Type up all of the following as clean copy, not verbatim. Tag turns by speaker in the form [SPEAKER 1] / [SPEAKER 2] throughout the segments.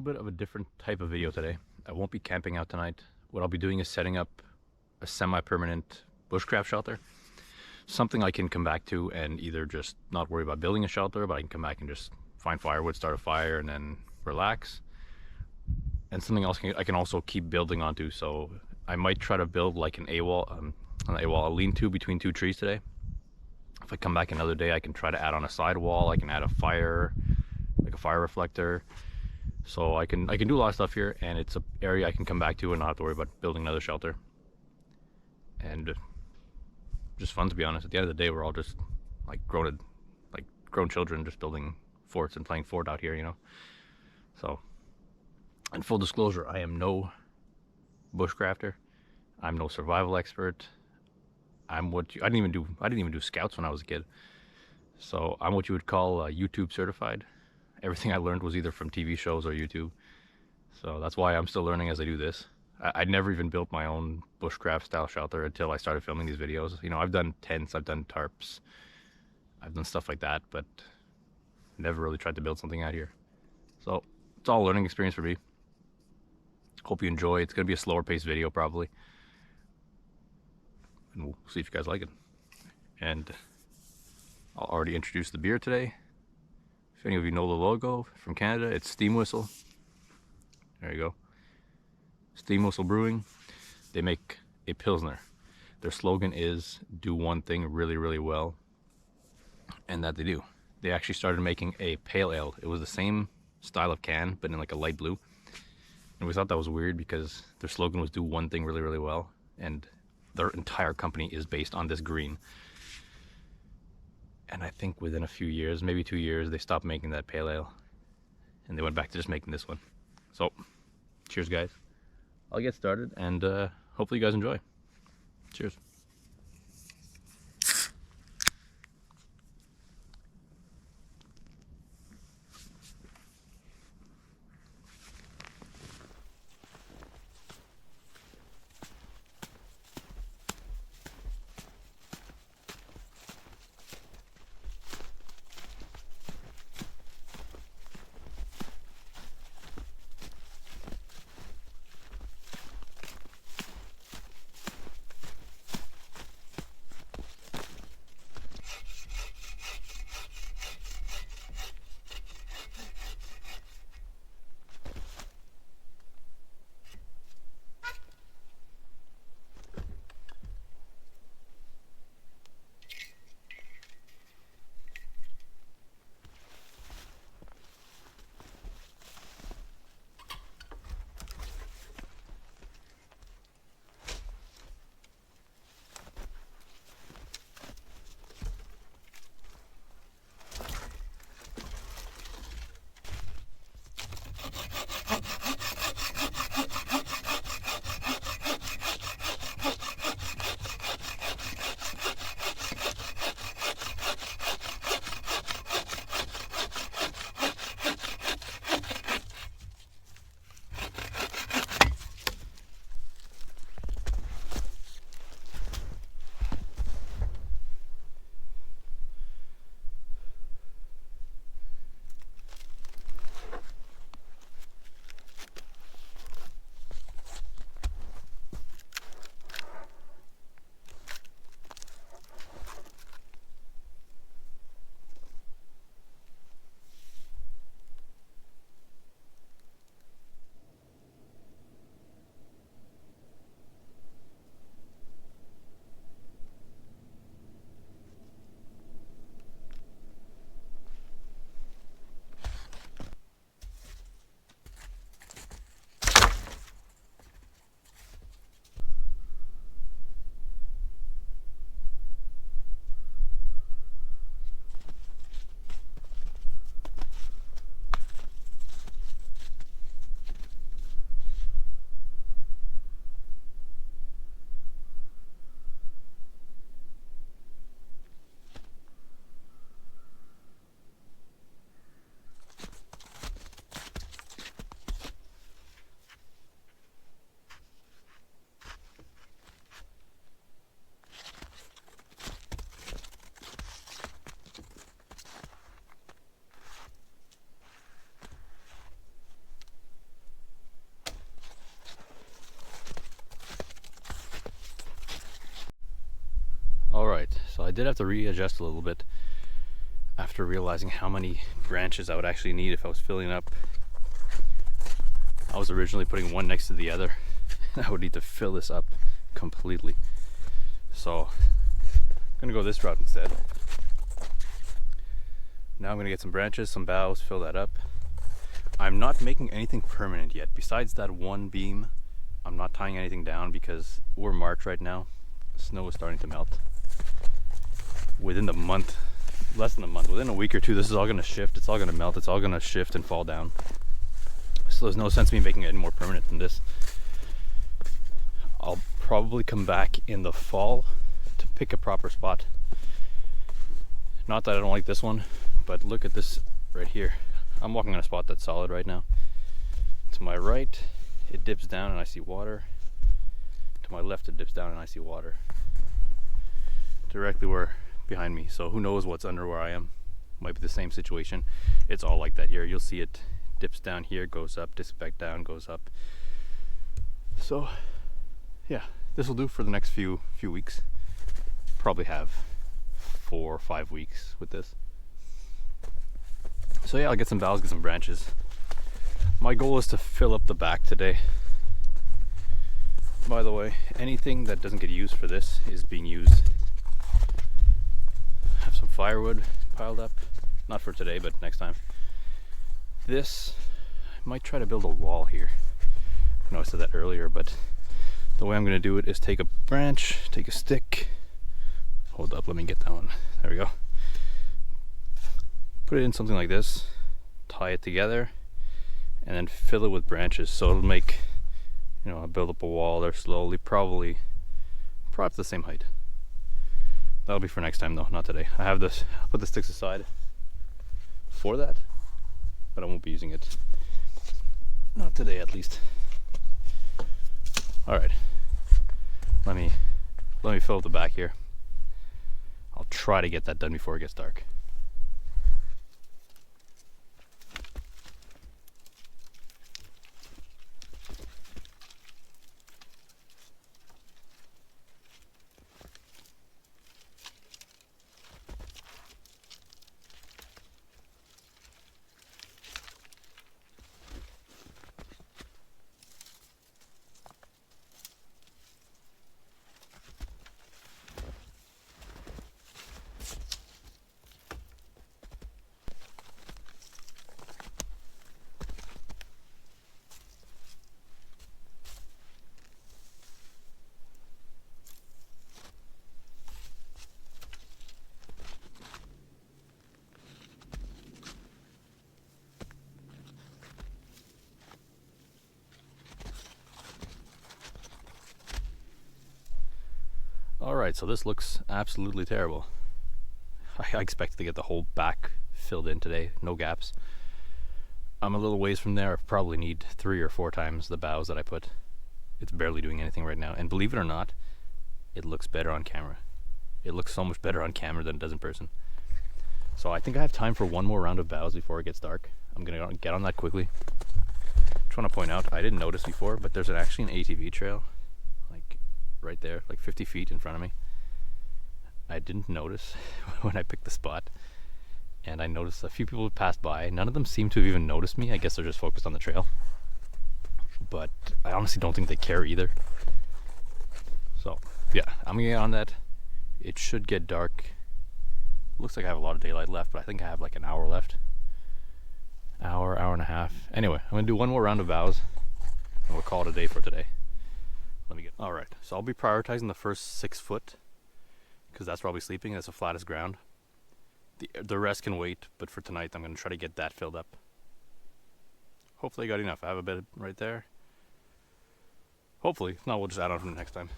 [SPEAKER 1] little bit of a different type of video today. I won't be camping out tonight. What I'll be doing is setting up a semi-permanent bushcraft shelter. Something I can come back to and either just not worry about building a shelter, but I can come back and just find firewood, start a fire, and then relax. And something else I can also keep building onto. So I might try to build like an a lean-to between two trees today. If I come back another day, I can try to add on a sidewall. I can add a fire, like a fire reflector. So I can do a lot of stuff here, and it's an area I can come back to and not have to worry about building another shelter. And just fun, to be honest. At the end of the day, we're all just like grown children, just building forts and playing fort out here, you know. So, in full disclosure, I am no bushcrafter. I'm no survival expert. I didn't even do scouts when I was a kid. So I'm what you would call YouTube certified. Everything I learned was either from TV shows or YouTube. So that's why I'm still learning as I do this. I'd never even built my own bushcraft style shelter until I started filming these videos. You know, I've done tents, I've done tarps, I've done stuff like that, but never really tried to build something out here. So it's all a learning experience for me. Hope you enjoy. It's going to be a slower paced video probably. And we'll see if you guys like it. And I'll already introduce the beer today. If any of you know the logo from Canada, it's Steam Whistle. There you go. Steam Whistle Brewing. They make a Pilsner. Their slogan is do one thing really, really well. And that they do. They actually started making a pale ale. It was the same style of can, but in like a light blue. And we thought that was weird because their slogan was do one thing really, really well. And their entire company is based on this green. And I think within a few years, maybe 2 years, they stopped making that pale ale. And they went back to just making this one. So, cheers guys. I'll get started and hopefully you guys enjoy. Cheers. did have to readjust a little bit after realizing how many branches I would actually need if I was filling up. I was originally putting one next to the other. I would need to fill this up completely. So I'm gonna go this route instead. Now I'm gonna get some branches, some boughs, fill that up. I'm not making anything permanent yet. Besides that one beam, I'm not tying anything down because we're March right now. Snow is starting to melt. Within the month, less than a month, within a week or two, this is all gonna shift. It's all gonna melt. It's all gonna shift and fall down. So there's no sense in me making it any more permanent than this. I'll probably come back in the fall to pick a proper spot. Not that I don't like this one, but look at this right here. I'm walking on a spot that's solid right now. To my right, it dips down and I see water. To my left, it dips down and I see water. Directly behind me. So who knows what's under where I am. Might be the same situation. It's all like that here. You'll see it dips down here, goes up, dips back down, goes up. So yeah, this will do for the next few weeks. Probably have 4 or 5 weeks with this. So yeah, I'll get some boughs, get some branches. My goal is to fill up the back today. By the way, anything that doesn't get used for this is being used. I have some firewood piled up, not for today, but next time. This, I might try to build a wall here. I know I said that earlier, but the way I'm going to do it is take a branch, take a stick. Hold up, let me get that one. There we go. Put it in something like this, tie it together, and then fill it with branches. So it'll make, I'll build up a wall there slowly, probably the same height. That'll be for next time though, not today. I have this, I'll put the sticks aside for that, but I won't be using it. Not today at least. All right, let me fill up the back here. I'll try to get that done before it gets dark. Alright, so this looks absolutely terrible. I expected to get the whole back filled in today, no gaps. I'm a little ways from there. I probably need 3 or 4 times the boughs that I put. It's barely doing anything right now. And believe it or not, it looks better on camera. It looks so much better on camera than it does in person. So I think I have time for one more round of boughs before it gets dark. I'm going to get on that quickly. Just want to point out, I didn't notice before, but there's actually an ATV trail. Right there, like 50 feet in front of me. I didn't notice when I picked the spot, and I noticed a few people passed by. None of them seem to have even noticed me. I guess they're just focused on the trail, but I honestly don't think they care either. So yeah, I'm gonna get on that. It should get dark. Looks like I have a lot of daylight left, but I think I have like an hour left. Hour and a half. Anyway, I'm gonna do one more round of boughs and we'll call it a day for today. Alright, so I'll be prioritizing the first 6 foot because that's where I'll be sleeping. That's the flattest ground. The rest can wait, but for tonight I'm going to try to get that filled up. Hopefully I got enough. I have a bit right there. Hopefully. If not, we'll just add on from the next time.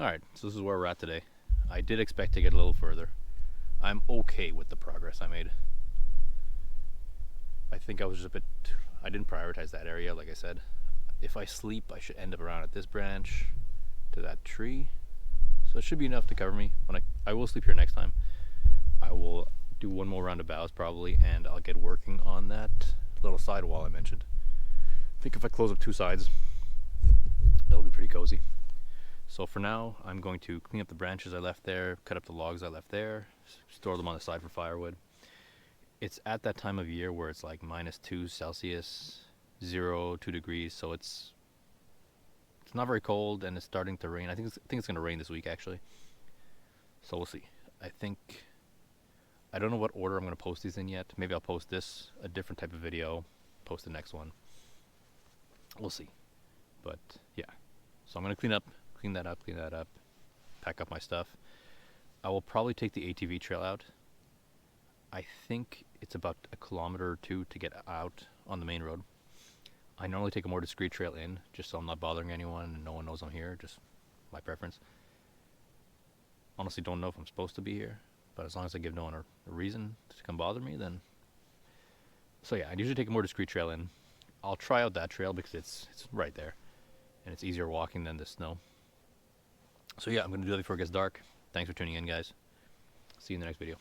[SPEAKER 1] Alright, so this is where we're at today. I did expect to get a little further. I'm okay with the progress I made. I think I was just I didn't prioritize that area, like I said. If I sleep, I should end up around at this branch to that tree. So it should be enough to cover me. I will sleep here next time. I will do one more round of boughs probably, and I'll get working on that little side wall I mentioned. I think if I close up 2 sides, that'll be pretty cozy. So for now, I'm going to clean up the branches I left there, cut up the logs I left there, store them on the side for firewood. It's at that time of year where it's like -2 Celsius, 2 degrees, so it's not very cold, and it's starting to rain. I think it's going to rain this week, actually. So we'll see. I don't know what order I'm going to post these in yet. Maybe I'll post this, a different type of video, post the next one. We'll see. But yeah. So I'm going to clean that up, pack up my stuff. I will probably take the ATV trail out. I think it's about 1 kilometer or 2 to get out on the main road. I normally take a more discreet trail in, just so I'm not bothering anyone and no one knows I'm here, just my preference. Honestly, don't know if I'm supposed to be here, but as long as I give no one a reason to come bother me, then... So yeah, I usually take a more discreet trail in. I'll try out that trail because it's right there, and it's easier walking than the snow. So yeah, I'm going to do that before it gets dark. Thanks for tuning in, guys. See you in the next video.